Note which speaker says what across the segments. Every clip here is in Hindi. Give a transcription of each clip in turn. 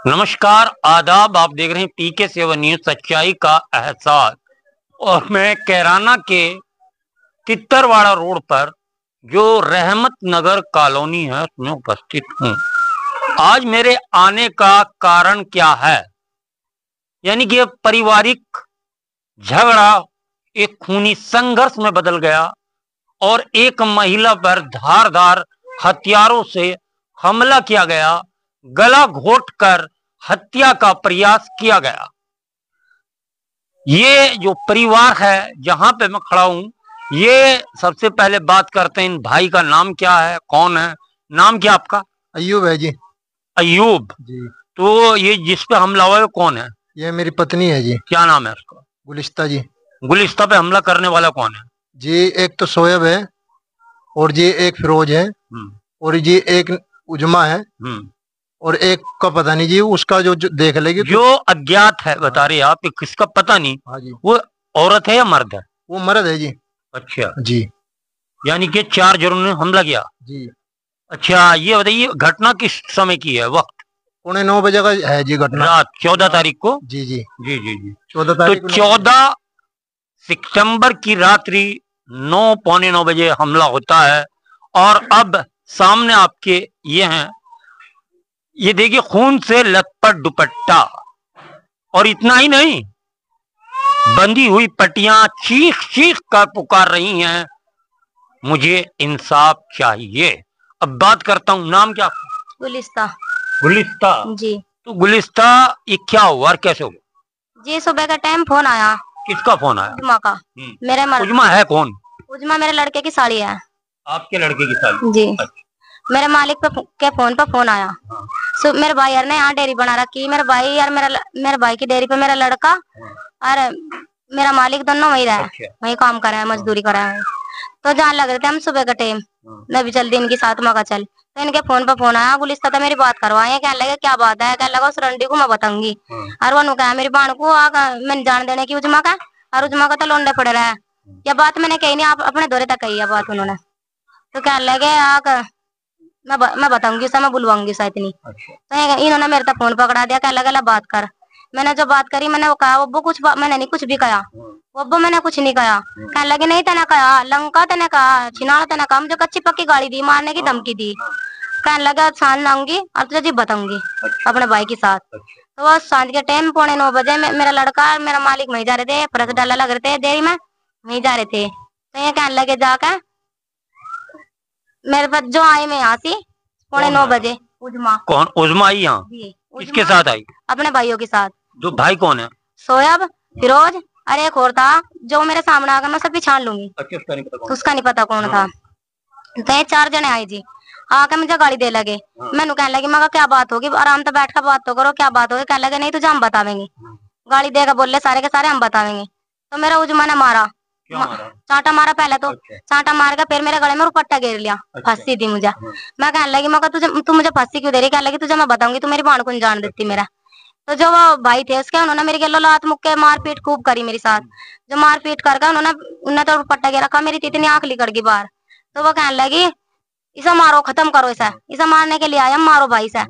Speaker 1: नमस्कार, आदाब। आप देख रहे हैं पीके सेवन न्यूज, सच्चाई का एहसास। और मैं कैराना के तित्तरवाड़ा रोड पर जो रहमत नगर कॉलोनी है उसमें उपस्थित हूँ। आज मेरे आने का कारण क्या है, यानी कि पारिवारिक झगड़ा एक खूनी संघर्ष में बदल गया और एक महिला पर धारदार हथियारों से हमला किया गया, गला घोंटकर हत्या का प्रयास किया गया। ये जो परिवार है जहां पे मैं खड़ा हूं, ये सबसे पहले बात करते हैं इन भाई का नाम क्या है, कौन है। नाम क्या आपका?
Speaker 2: अयूब है जी।
Speaker 1: अयूब
Speaker 2: जी।
Speaker 1: तो ये जिस पे हमला हुआ है कौन है?
Speaker 2: ये मेरी पत्नी है जी।
Speaker 1: क्या नाम है उसका?
Speaker 2: गुलिस्ता जी।
Speaker 1: गुलिस्ता पे हमला करने वाला कौन है?
Speaker 2: जी एक तो शोएब है और जी एक फिरोज है और जी एक उजमा है और एक का पता नहीं जी, उसका जो देख लेगी
Speaker 1: जो अज्ञात है बता रहे आप, किसका पता नहीं।
Speaker 2: हाँ जी।
Speaker 1: वो औरत है या मर्द है?
Speaker 2: वो मर्द है जी।
Speaker 1: अच्छा
Speaker 2: जी।
Speaker 1: यानी कि 4 जनों ने हमला किया।
Speaker 2: जी।
Speaker 1: अच्छा, ये बताइए घटना किस समय की है, वक्त?
Speaker 2: 9:15 का है जी घटना।
Speaker 1: रात 14 तारीख को।
Speaker 2: जी जी
Speaker 1: जी जी जी।
Speaker 2: 14
Speaker 1: तो
Speaker 2: तारीख को
Speaker 1: 14 सितंबर की रात्रि 9 पौने 9 बजे हमला होता है। और अब सामने आपके ये हैं, ये देखिए खून से लथपथ दुपट्टा, और इतना ही नहीं, बंधी हुई पट्टियां चीख चीख कर पुकार रही हैं, मुझे इंसाफ चाहिए। अब बात करता हूँ, नाम क्या?
Speaker 3: गुलिस्ता।
Speaker 1: गुलिस्ता
Speaker 3: जी।
Speaker 1: तो गुलिस्ता, ये क्या हुआ और कैसे हुआ?
Speaker 3: जी सुबह का टाइम फोन आया।
Speaker 1: किसका फोन आया?
Speaker 3: उजमा का। मेरे
Speaker 1: उजमा है कौन?
Speaker 3: उजमा मेरे लड़के की साड़ी है।
Speaker 1: आपके लड़के की साड़ी?
Speaker 3: जी।
Speaker 1: अच्छा।
Speaker 3: मेरे मालिक के फोन पर फोन आया। मेरे भाई यार ने यहाँ डेयरी बना रखी। मेरे भाई यार मेरे भाई की डेयरी पे मेरा लड़का और मेरा मालिक दोनों वही रहा है।
Speaker 1: अच्छा।
Speaker 3: वही काम कर रहा है, मजदूरी कर रहा है। तो जान लग रहे थे हम सुबह का टाइम। मैं भी चल दी इनकी साथ मगा चल। तो इनके फोन पर फोन आया, गुलिस्ता था मेरी बात करवाए। कहने लगे क्या बात है? कहने लगा उस रंडी को मैं बताऊंगी। और वो कहा मेरी बाण को मैंने जान देने की उजमा का, और उजमा का तो लोंडे पड़े रहा है। यह बात मैंने कही नहीं, आप अपने दौरे तक कही है बात उन्होंने। तो कहने लगे मैं बताऊंगी उसे, मैं बुलवाऊंगी उसे इतनी। तो इन्होंने मेरे तक फोन पकड़ा दिया। कहने लगा बात कर। मैंने जो बात करी, मैंने वो कहा वो कुछ मैंने नहीं कुछ भी कहा। वो मैंने कुछ नहीं कहा। कहने लगे नहीं तेने कहा, लंका तेने कहा, छिनाड़ा तेने कहा, मुझे कच्ची पक्की गाड़ी दी, मारने की धमकी दी। कहने लगा सांझ लाऊंगी और तुझे जी बताऊंगी अपने भाई के साथ। तो वो सांझ के टाइम 9:15 मेरा लड़का और मेरा मालिक वहीं जा रहे थे, फरस डाला लग रहे थे डेयरी में, वहीं जा रहे थे। तो ये कहने लगे जाकर मेरे पास जो आई मैं यहाँ से 9:15 उजमा।
Speaker 1: कौन उजमा आई यहाँ? किसके साथ आई?
Speaker 3: अपने भाइयों के साथ।
Speaker 1: दो भाई कौन है?
Speaker 3: सोयब, फिरोज और एक और था जो मेरे सामने आकर मैं सब पहचान लूंगी।
Speaker 1: अच्छा,
Speaker 3: उसका नहीं पता कौन था। तो ये 4 जने आए जी, आके मुझे गाड़ी दे लगे। मैंने कहने लगी मैं क्या बात होगी, आराम से बैठ कर बात तो करो, क्या बात होगी? कहने लगे नहीं तुझे हम बतावेंगे। गाड़ी देकर बोले सारे के सारे हम बतावेंगे। तो मेरा उजमा ने मारा, चांटा मारा पहले तो। चांटा मार के फिर मेरे गले में रुपट्टा घेर लिया। फांसी दी मुझे। मैं कहने लगी मैं तू मुझे फांसी क्यों दे रही? कहने लगी तुझे मैं बताऊंगी, तू मेरी बाण को जान देती मेरा। तो जो वो भाई थे उसके, उन्होंने मेरी गलो लात मुक्के मारपीट खूब करी मेरे साथ। जो मारपीट करके उन्होंने तो रुपट्टा घेर रखा, मेरी इतनी आंख निकल गई बाहर। तो वो कहने लगी इसे मारो, खत्म करो इसे मारने के लिए आया, मारो भाई से। जो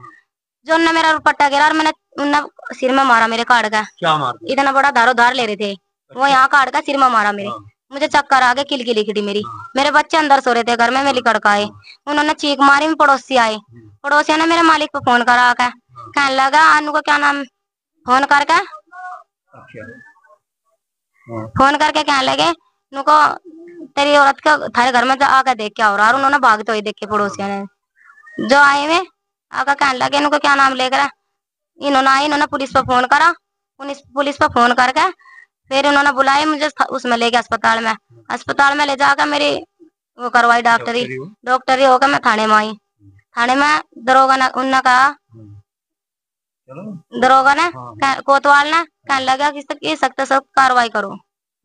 Speaker 3: उन्होंने मेरा रुपट्टा घेरा और उन्होंने सिर में मारा मेरे, काट का।
Speaker 1: क्या मार?
Speaker 3: इतना बड़ा धारो धार ले रहे थे, वो यहाँ काट का सिर में मारा मेरे। मुझे चक्कर आ गए, किलकी लिखी मेरी। मेरे बच्चे अंदर सो रहे थे घर में, मेरी कड़का आए, उन्होंने चीख मारी। में पड़ोसी आए, पड़ोसियों ने मेरे मालिक को फोन करा के। कहने लगा अनु को क्या नाम, फोन करके कहने लगे नुको तेरी औरत का थारे घर में आकर देख क्या हो रहा। और उन्होंने भागते हुए देखे पड़ोसियों ने। जो आए में आकर कहने लगे इनको क्या नाम लेकर। इन्होंने आए, इन्होंने पुलिस पर फोन करा। पुलिस पर फोन करके फिर उन्होंने बुलाए मुझे, उसमें ले गया अस्पताल में ले जाकर मेरी वो करवाई डॉक्टरी होकर मैं थाने में आई। थाने में दरोगा ने उनने कहा, दरोगा ने कोतवाल ने कहने लगा कि सख्त सख्त कार्रवाई करो।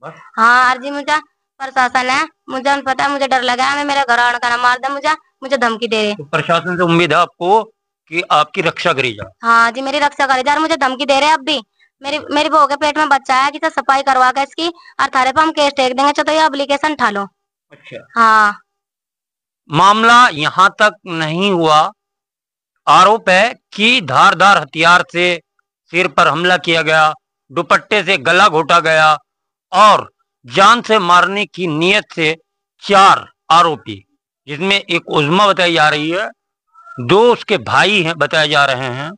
Speaker 3: हाँ अर्जी मुझे प्रशासन है, मुझे पता है, मुझे डर लगा है मेरे घर आने का ना मार दे, मुझे धमकी दे रहे।
Speaker 1: तो प्रशासन से उम्मीद है आपको कि आपकी रक्षा करी जाए?
Speaker 3: हाँ जी मेरी रक्षा करी जाए। मुझे धमकी दे रहे हैं अब भी। मेरी बहू के पेट में बच्चा है कि सफाई करवा के इसकी और थारे पे हम केस टेक देंगे, तो ये एप्लीकेशन उठा लो।
Speaker 1: अच्छा।
Speaker 3: हाँ
Speaker 1: मामला यहाँ तक नहीं हुआ, आरोप है कि धारदार हथियार से सिर पर हमला किया गया, दुपट्टे से गला घोटा गया और जान से मारने की नीयत से 4 आरोपी, जिसमें एक उज़्मा बताई जा रही है, 2 उसके भाई हैं बताए जा रहे हैं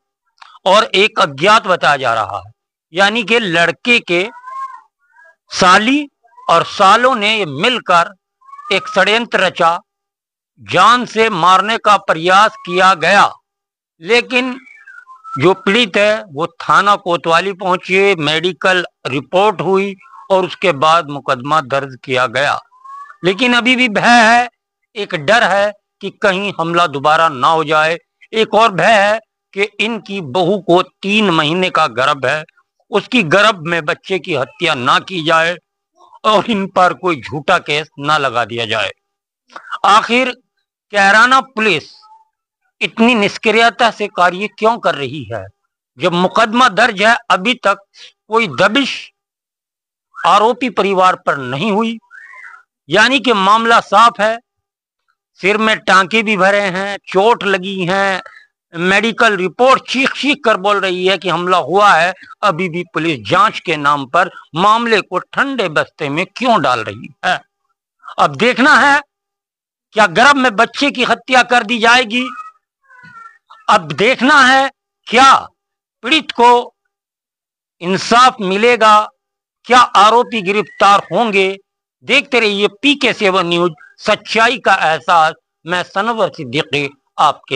Speaker 1: और एक अज्ञात बताया जा रहा है। यानी कि लड़के के साली और सालों ने मिलकर एक षड्यंत्र रचा, जान से मारने का प्रयास किया गया। लेकिन जो पीड़ित है वो थाना कोतवाली पहुंचे, मेडिकल रिपोर्ट हुई और उसके बाद मुकदमा दर्ज किया गया। लेकिन अभी भी भय है, एक डर है कि कहीं हमला दोबारा ना हो जाए। एक और भय है कि इनकी बहू को 3 महीने का गर्भ है, उसकी गर्भ में बच्चे की हत्या ना की जाए और इन पर कोई झूठा केस ना लगा दिया जाए। आखिर कैराना पुलिस इतनी निष्क्रियता से कार्य क्यों कर रही है? जब मुकदमा दर्ज है, अभी तक कोई दबिश आरोपी परिवार पर नहीं हुई। यानी कि मामला साफ है, सिर में टांके भी भरे हैं, चोट लगी है, मेडिकल रिपोर्ट चीख चीख कर बोल रही है कि हमला हुआ है। अभी भी पुलिस जांच के नाम पर मामले को ठंडे बस्ते में क्यों डाल रही है? अब देखना है, क्या गर्भ में बच्चे की हत्या कर दी जाएगी? अब देखना है क्या पीड़ित को इंसाफ मिलेगा, क्या आरोपी गिरफ्तार होंगे? देखते रहिए PK7 न्यूज, सच्चाई का एहसास। मैं सनवर सिद्दीकी आपके